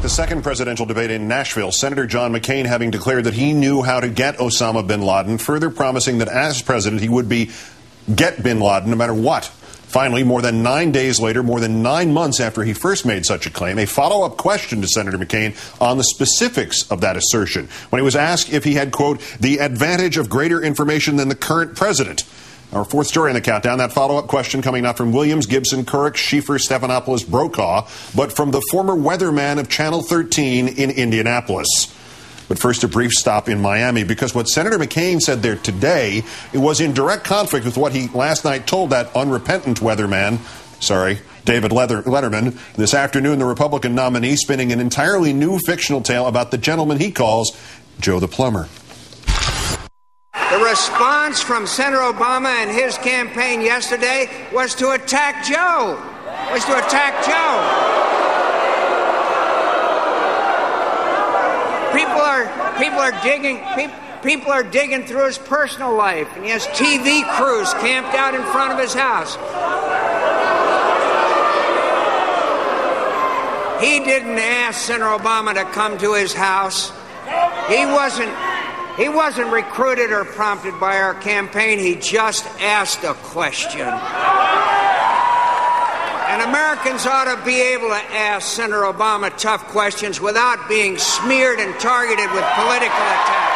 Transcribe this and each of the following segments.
the second presidential debate in Nashville, Senator John McCain having declared that he knew how to get Osama bin Laden, further promising that as president he would get bin Laden no matter what. Finally, more than 9 days later, more than 9 months after he first made such a claim, a follow-up question to Senator McCain on the specifics of that assertion when he was asked if he had, quote, the advantage of greater information than the current president. Our fourth story in the countdown, that follow-up question coming not from Williams, Gibson, Couric, Schieffer, Stephanopoulos, Brokaw, but from the former weatherman of Channel 13 in Indianapolis. But first, a brief stop in Miami, because what Senator McCain said there today, it was in direct conflict with what he last night told that unrepentant weatherman, David Letterman. This afternoon, the Republican nominee spinning an entirely new fictional tale about the gentleman he calls Joe the Plumber. The response from Senator Obama and his campaign yesterday was to attack Joe. People are digging through his personal life, and he has TV crews camped out in front of his house. He didn't ask Senator Obama to come to his house. He wasn't recruited or prompted by our campaign. He just asked a question. And Americans ought to be able to ask Senator Obama tough questions without being smeared and targeted with political attacks.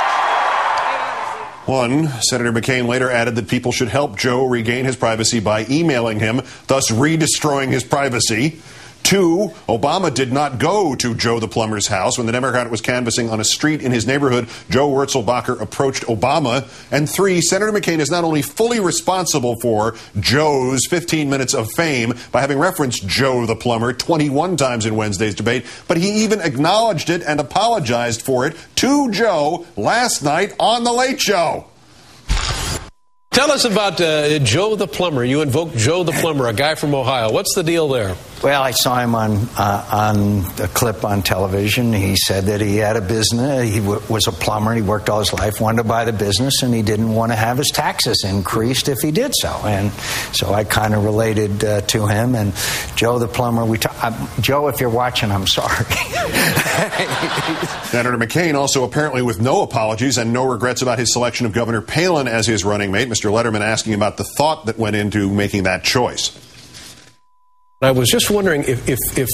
Senator McCain later added that people should help Joe regain his privacy by emailing him, thus re-destroying his privacy. 2, Obama did not go to Joe the Plumber's house. When the Democrat was canvassing on a street in his neighborhood, Joe Wurzelbacher approached Obama. And 3, Senator McCain is not only fully responsible for Joe's 15 minutes of fame by having referenced Joe the Plumber 21 times in Wednesday's debate, but he even acknowledged it and apologized for it to Joe last night on The Late Show. Tell us about Joe the Plumber. You invoked Joe the Plumber, a guy from Ohio. What's the deal there? Well, I saw him on a clip on television. He said that he had a business. He was a plumber. He worked all his life, wanted to buy the business, and he didn't want to have his taxes increased if he did so. And so I kind of related to him. And Joe the Plumber, Joe, if you're watching, I'm sorry. Senator McCain also apparently with no apologies and no regrets about his selection of Governor Palin as his running mate. Mr. Letterman asking about the thought that went into making that choice. I was just wondering if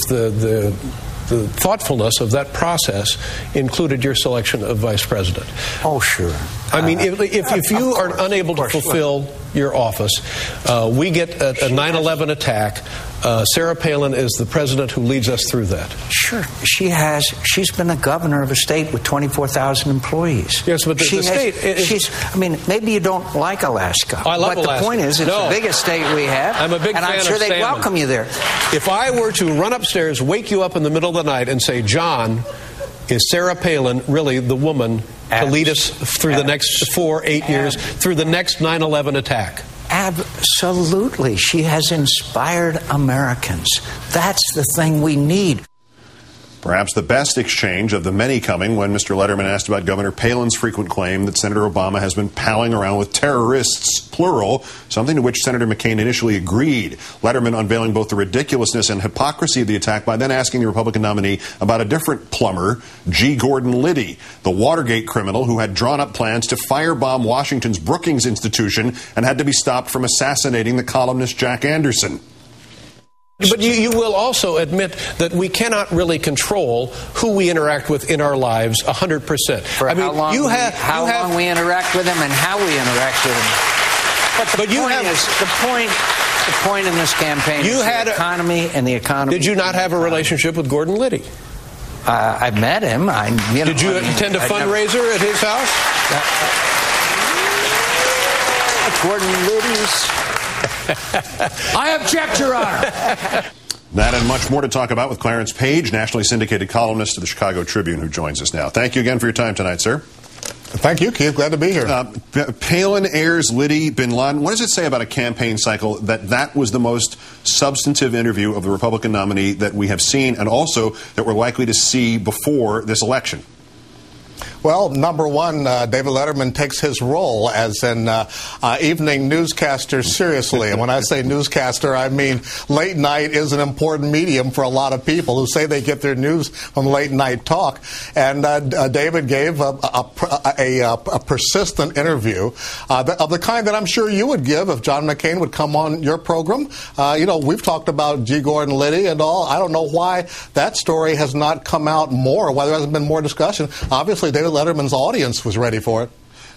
the thoughtfulness of that process included your selection of vice president. Oh, sure. I mean, if you are unable to fulfill your office, we get a 9/11 attack. Sarah Palin is the president who leads us through that. Sure. She's been a governor of a state with 24,000 employees. Yes, but the state... maybe you don't like Alaska. I love Alaska. But the point is, it's the biggest state we have. I'm a big fan of salmon. And I'm sure they'd welcome you there. If I were to run upstairs, wake you up in the middle of the night and say, John, is Sarah Palin really the woman to lead us through the next 8 years, through the next 9/11 attack? Absolutely. She has inspired Americans. That's the thing we need. Perhaps the best exchange of the many coming when Mr. Letterman asked about Governor Palin's frequent claim that Senator Obama has been palling around with terrorists, plural, something to which Senator McCain initially agreed. Letterman unveiling both the ridiculousness and hypocrisy of the attack by then asking the Republican nominee about a different plumber, G. Gordon Liddy, the Watergate criminal who had drawn up plans to firebomb Washington's Brookings Institution and had to be stopped from assassinating the columnist Jack Anderson. But you will also admit that we cannot really control who we interact with in our lives 100%. How long we interact with them and how we interact with them. But the point in this campaign is the economy and the economy. Did you not have a relationship with Gordon Liddy? I met him. Did you attend a fundraiser at his house? Gordon Liddy's. I object, Your Honor. That and much more to talk about with Clarence Page, nationally syndicated columnist of the Chicago Tribune, who joins us now. Thank you again for your time tonight, sir. Thank you, Keith. Glad to be here. Palin airs Liddy, bin Laden. What does it say about a campaign cycle that was the most substantive interview of the Republican nominee that we have seen and also that we're likely to see before this election? Well, number one, David Letterman takes his role as an evening newscaster seriously. And when I say newscaster, I mean late night is an important medium for a lot of people who say they get their news from late night talk. And David gave a persistent interview of the kind that I'm sure you would give if John McCain would come on your program. We've talked about G. Gordon Liddy and all. I don't know why that story has not come out more, why there hasn't been more discussion. Obviously, David Letterman's audience was ready for it.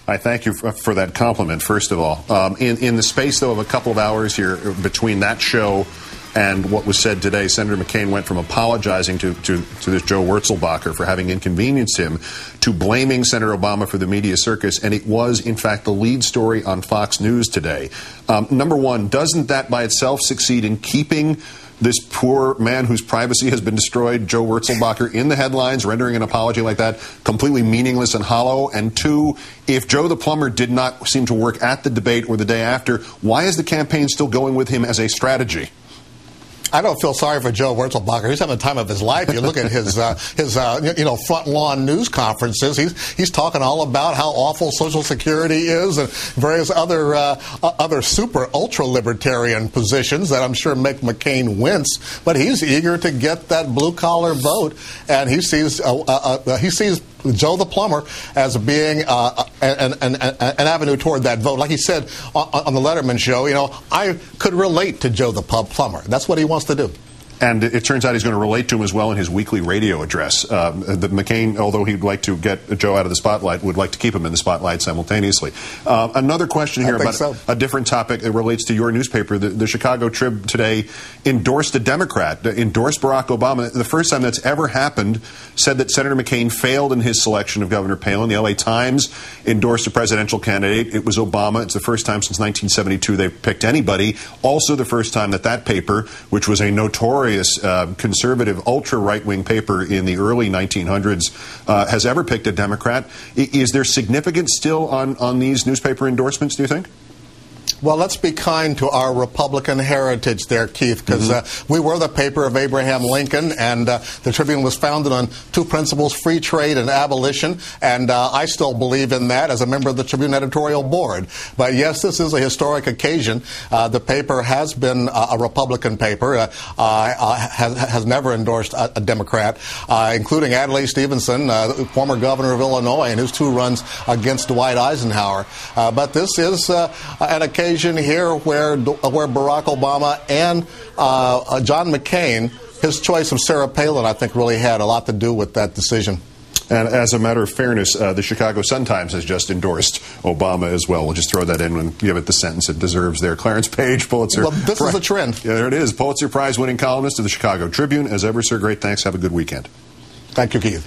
I thank you for that compliment, first of all. In the space, though, of a couple of hours here between that show and what was said today, Senator McCain went from apologizing to this Joe Wurzelbacher for having inconvenienced him to blaming Senator Obama for the media circus, and it was, in fact, the lead story on Fox News today. Number one, doesn't that by itself succeed in keeping this poor man whose privacy has been destroyed, Joe Wurzelbacher, in the headlines, rendering an apology like that completely meaningless and hollow? And two, if Joe the plumber did not seem to work at the debate or the day after, why is the campaign still going with him as a strategy? I don't feel sorry for Joe Wurzelbacher. He's having the time of his life. You look at his front lawn news conferences. He's talking all about how awful Social Security is and various other super ultra libertarian positions that I'm sure make McCain wince. But he's eager to get that blue collar vote, and he sees Joe the plumber as being an avenue toward that vote. Like he said on the Letterman show, I could relate to Joe the plumber. That's what he wants to do. And it turns out he's going to relate to him as well in his weekly radio address. McCain, although he'd like to get Joe out of the spotlight, would like to keep him in the spotlight simultaneously. Another question here about a different topic that relates to your newspaper. The Chicago Trib today endorsed a Democrat, endorsed Barack Obama. The first time that's ever happened, said that Senator McCain failed in his selection of Governor Palin. The LA Times endorsed a presidential candidate. It was Obama. It's the first time since 1972 they've picked anybody. Also the first time that paper, which was a notorious conservative, ultra-right-wing paper in the early 1900s, has ever picked a Democrat. Is there significance still on these newspaper endorsements, do you think? Well, let's be kind to our Republican heritage there, Keith, because we were the paper of Abraham Lincoln, and the Tribune was founded on two principles, free trade and abolition, and I still believe in that as a member of the Tribune editorial board. But yes, this is a historic occasion. The paper has been a Republican paper, has never endorsed a Democrat, including Adlai Stevenson, former governor of Illinois, and his two runs against Dwight Eisenhower. But this is an occasion here where Barack Obama and John McCain, his choice of Sarah Palin, I think, really had a lot to do with that decision. And as a matter of fairness, the Chicago Sun-Times has just endorsed Obama as well. We'll just throw that in and give it the sentence it deserves there. Clarence Page, Pulitzer. Well, this is a trend. Yeah, there it is. Pulitzer Prize-winning columnist of the Chicago Tribune. As ever, sir, great thanks. Have a good weekend. Thank you, Keith.